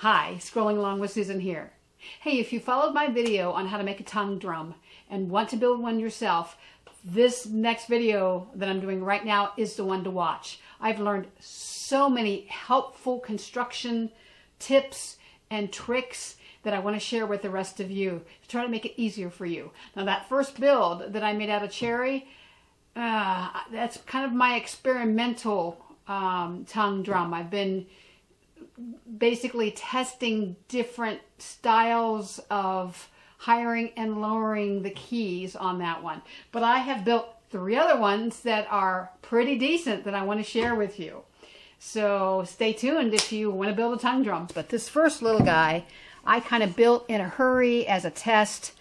Hi, Scrolling Along with Susan here. Hey, if you followed my video on how to make a tongue drum and want to build one yourself, this next video that I'm doing right now is the one to watch. I've learned so many helpful construction tips and tricks that I want to share with the rest of you to try to make it easier for you. Now that first build that I made out of cherry, that's kind of my experimental tongue drum. I've been basically testing different styles of highering and lowering the keys on that one. But I have built 3 other ones that are pretty decent that I want to share with you. So stay tuned if you want to build a tongue drum. But this first little guy, I kind of built in a hurry as a test.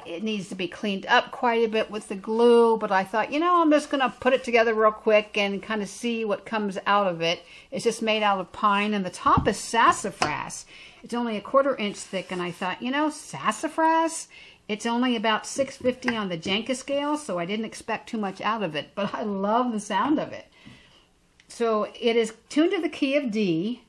It needs to be cleaned up quite a bit with the glue, but I thought, I'm just going to put it together real quick and kind of see what comes out of it. It's just made out of pine, and the top is sassafras. It's only 1/4 inch thick, and I thought, sassafras, it's only about 650 on the Janka scale, so I didn't expect too much out of it, but I love the sound of it. So it is tuned to the key of D.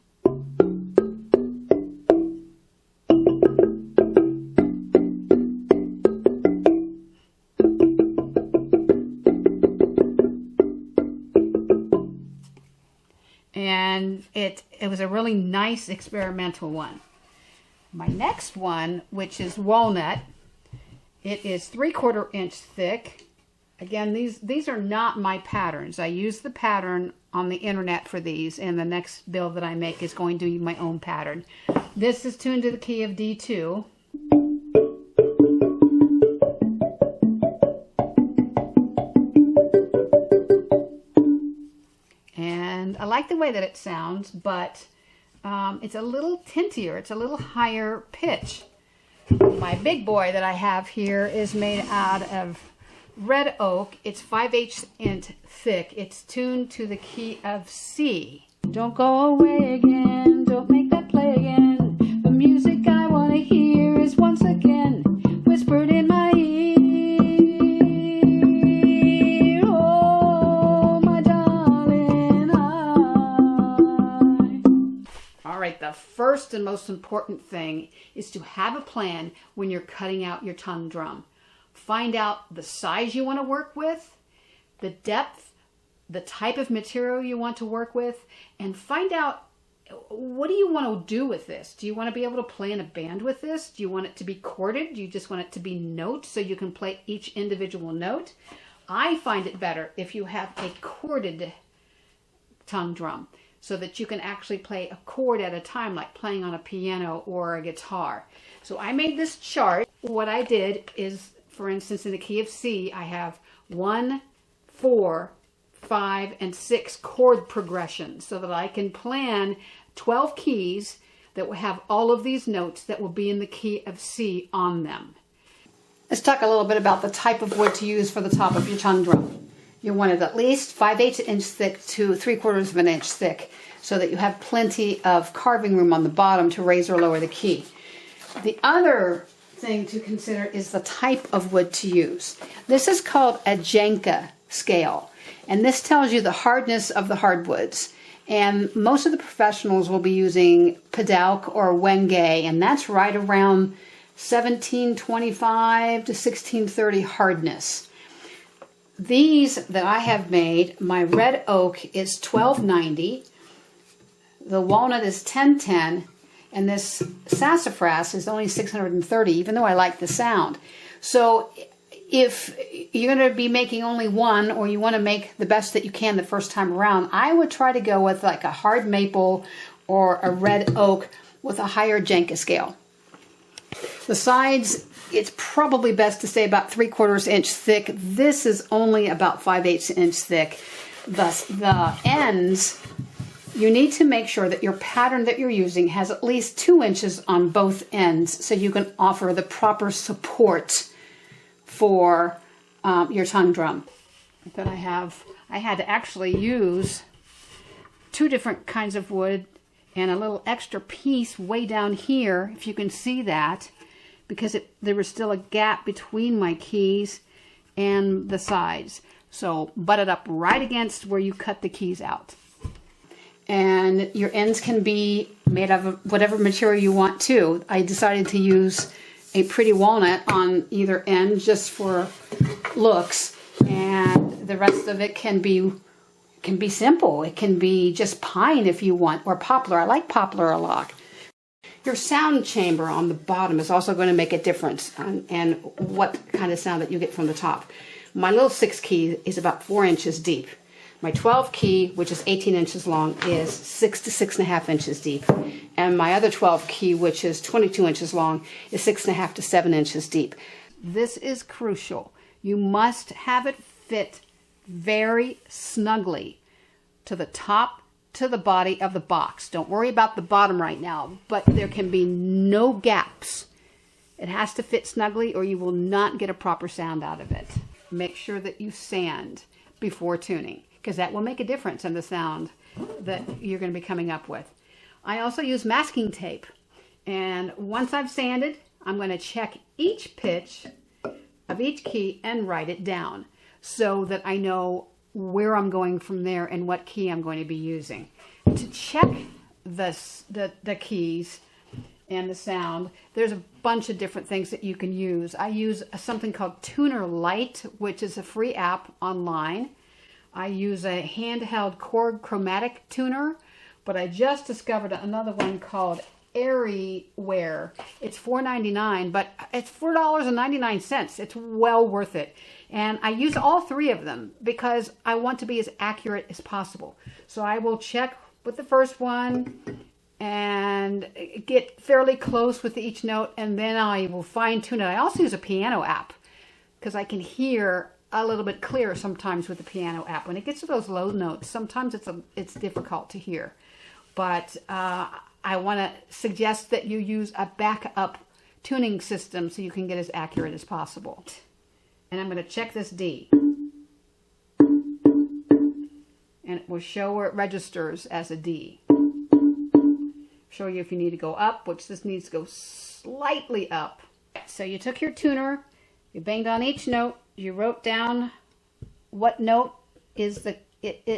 And it was a really nice experimental one. My next one, which is walnut, it is 3/4 inch thick. Again, these are not my patterns. I use the pattern on the internet for these, and the next build that I make is going to be my own pattern. This is tuned to the key of D2. And I like the way that it sounds, but it's a little tintier. It's a little higher pitch. My big boy that I have here is made out of red oak. It's 5/8 inch thick. It's tuned to the key of C. Don't go away again. Don't make that play again. The music I want to hear is once again whispered in my ear. Oh, my darling, All right, the first and most important thing is to have a plan when you're cutting out your tongue drum. Find out the size you want to work with, the depth, the type of material you want to work with, and find out, what do you want to do with this? Do you want to be able to play in a band with this? Do you want it to be chorded? Do you just want it to be notes so you can play each individual note? I find it better if you have a chorded tongue drum so that you can actually play a chord at a time, like playing on a piano or a guitar. So I made this chart. What I did is, for instance, in the key of C, I have 1, 4, 5, and 6 chord progressions so that I can plan 12 keys that will have all of these notes that will be in the key of C on them. Let's talk a little bit about the type of wood to use for the top of your tongue drum. You want it at least 5/8 inch thick to 3/4 inch thick so that you have plenty of carving room on the bottom to raise or lower the key. The other thing to consider is the type of wood to use. This is called a Janka scale, and this tells you the hardness of the hardwoods. And most of the professionals will be using Padauk or Wenge, and that's right around 1725 to 1630 hardness. These that I have made, my red oak is 1290, the walnut is 1010, and this sassafras is only 630, even though I like the sound. So if you're going to be making only one, or you want to make the best that you can the first time around, I would try to go with like a hard maple or a red oak with a higher Janka scale. The sides, it's probably best to say about 3/4 inch thick. This is only about 5/8 inch thick. Thus, the ends, you need to make sure that your pattern that you're using has at least 2 inches on both ends so you can offer the proper support for your tongue drum. That I had to actually use 2 different kinds of wood and a little extra piece way down here, if you can see that, because there was still a gap between my keys and the sides. So butt it up right against where you cut the keys out. and your ends can be made of whatever material you want too. I decided to use a pretty walnut on either end just for looks, and the rest of it can be simple. It can be just pine if you want, or poplar. I like poplar a lot. Your sound chamber on the bottom is also going to make a difference and what kind of sound that you get from the top. My little 6 key is about 4 inches deep. My 12 key, which is 18 inches long, is 6 to 6.5 inches deep. And my other 12 key, which is 22 inches long, is 6.5 to 7 inches deep. This is crucial. You must have it fit very snugly to the top, to the body of the box. Don't worry about the bottom right now, but there can be no gaps. It has to fit snugly or you will not get a proper sound out of it. Make sure that you sand before tuning, because that will make a difference in the sound that you're going to be coming up with. I also use masking tape, and once I've sanded, I'm going to check each pitch of each key and write it down so that I know where I'm going from there and what key I'm going to be using. To check the keys and the sound, there's a bunch of different things that you can use. I use something called Tuner Lite, which is a free app online. I use a handheld Korg chromatic tuner, but I just discovered another one called Airy-Ware. It's $4.99, but it's $4.99. It's well worth it. And I use all 3 of them because I want to be as accurate as possible. So I will check with the first one and get fairly close with each note, and then I will fine tune it. I also use a piano app because I can hear a little bit clearer sometimes with the piano app. When it gets to those low notes, sometimes it's difficult to hear. But I want to suggest that you use a backup tuning system so you can get as accurate as possible. And I'm going to check this D. And it will show where it registers as a D. Show you if you need to go up, which this needs to go slightly up. So you took your tuner, you banged on each note, you wrote down what note is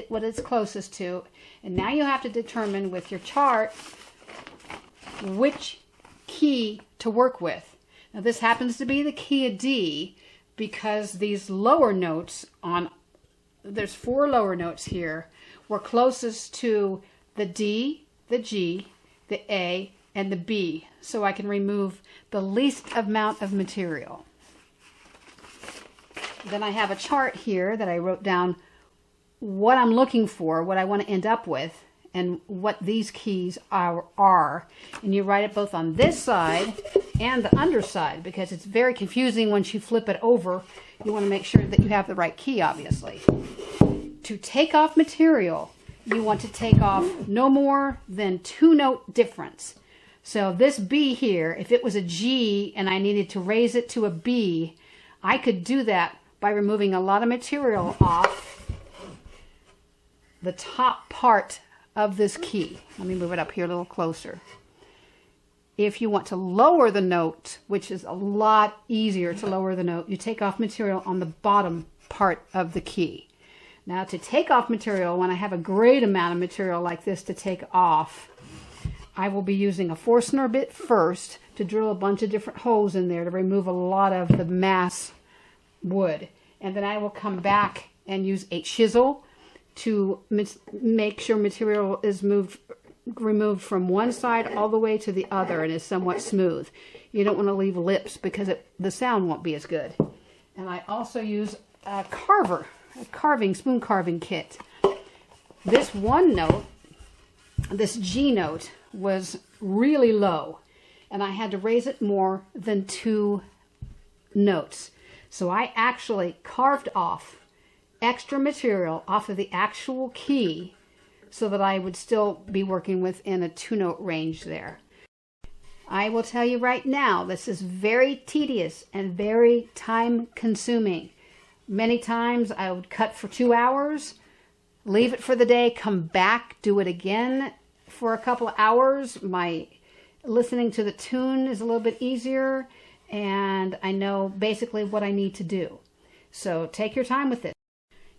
what it's closest to, and now you have to determine with your chart which key to work with. Now this happens to be the key of D because these lower notes there's 4 lower notes here, were closest to the D, the G, the A, and the B, so I can remove the least amount of material. Then I have a chart here that I wrote down what I'm looking for, what I want to end up with, and what these keys are. And you write it both on this side and the underside because it's very confusing once you flip it over. You want to make sure that you have the right key, obviously. To take off material, you want to take off no more than 2 note difference. So this B here, if it was a G and I needed to raise it to a B, I could do that by removing a lot of material off the top part of this key. Let me move it up here a little closer. If you want to lower the note, which is a lot easier to lower the note, you take off material on the bottom part of the key. Now to take off material, when I have a great amount of material like this to take off, I will be using a Forstner bit first to drill a bunch of different holes in there to remove a lot of the mass wood. And then I will come back and use a chisel to make sure material is removed from one side all the way to the other and is somewhat smooth. You don't want to leave lips because the sound won't be as good. And I also use a spoon carving kit. This one note, this G note, was really low, and I had to raise it more than 2 notes. So I actually carved off extra material off of the actual key so that I would still be working within a 2-note range there. I will tell you right now, this is very tedious and very time consuming. Many times I would cut for 2 hours, leave it for the day, come back, do it again for a couple of hours. My listening to the tune is a little bit easier, and I know basically what I need to do. So take your time with it.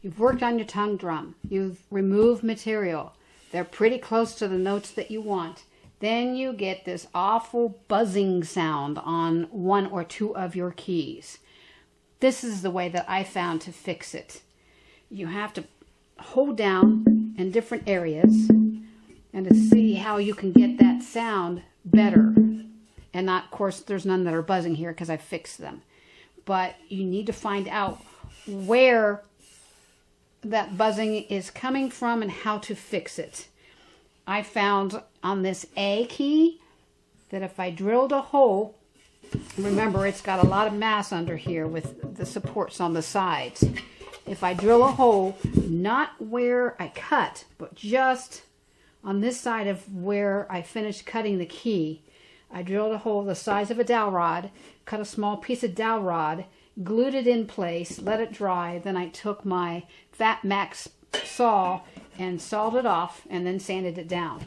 You've worked on your tongue drum. You've removed material. They're pretty close to the notes that you want. Then you get this awful buzzing sound on one or two of your keys. This is the way that I found to fix it. You have to hold down in different areas and to see how you can get that sound better. And not, of course, there's none that are buzzing here because I fixed them. But you need to find out where that buzzing is coming from and how to fix it. I found on this A key that if I drilled a hole, remember it's got a lot of mass under here with the supports on the sides. If I drill a hole, not where I cut, but just on this side of where I finished cutting the key, I drilled a hole the size of a dowel rod, cut a small piece of dowel rod, glued it in place, let it dry, then I took my Fat Max saw and sawed it off and then sanded it down.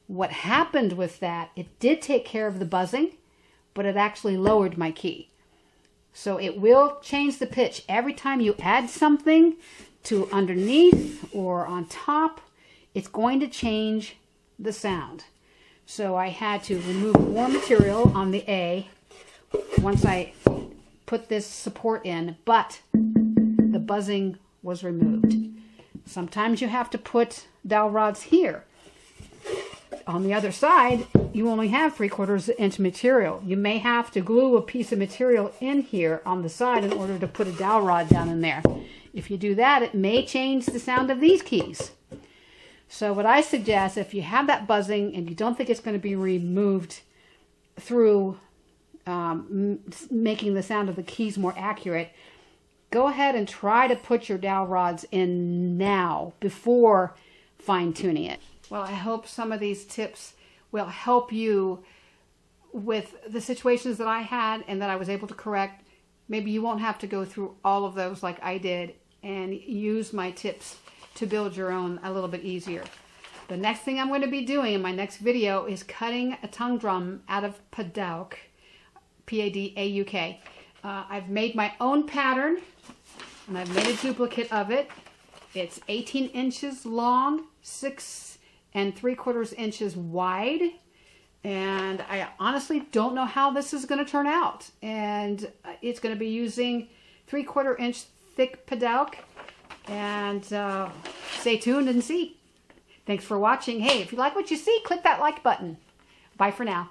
What happened with that, it did take care of the buzzing, but it actually lowered my key. So it will change the pitch. Every time you add something to underneath or on top, it's going to change the sound. So I had to remove more material on the A once I put this support in, but the buzzing was removed. Sometimes you have to put dowel rods here. On the other side, you only have 3/4 inch material. You may have to glue a piece of material in here on the side in order to put a dowel rod down in there. If you do that, it may change the sound of these keys. So what I suggest, if you have that buzzing and you don't think it's going to be removed through making the sound of the keys more accurate, go ahead and try to put your dowel rods in now before fine-tuning it. Well, I hope some of these tips will help you with the situations that I had and that I was able to correct. Maybe you won't have to go through all of those like I did and use my tips to build your own a little bit easier. The next thing I'm going to be doing in my next video is cutting a tongue drum out of Padauk, P-A-D-A-U-K. I've made my own pattern and I've made a duplicate of it. It's 18 inches long, 6 3/4 inches wide, and I honestly don't know how this is going to turn out. And it's going to be using 3/4 inch thick Padauk, and stay tuned and see. Thanks for watching. Hey, if you like what you see, click that like button. Bye for now.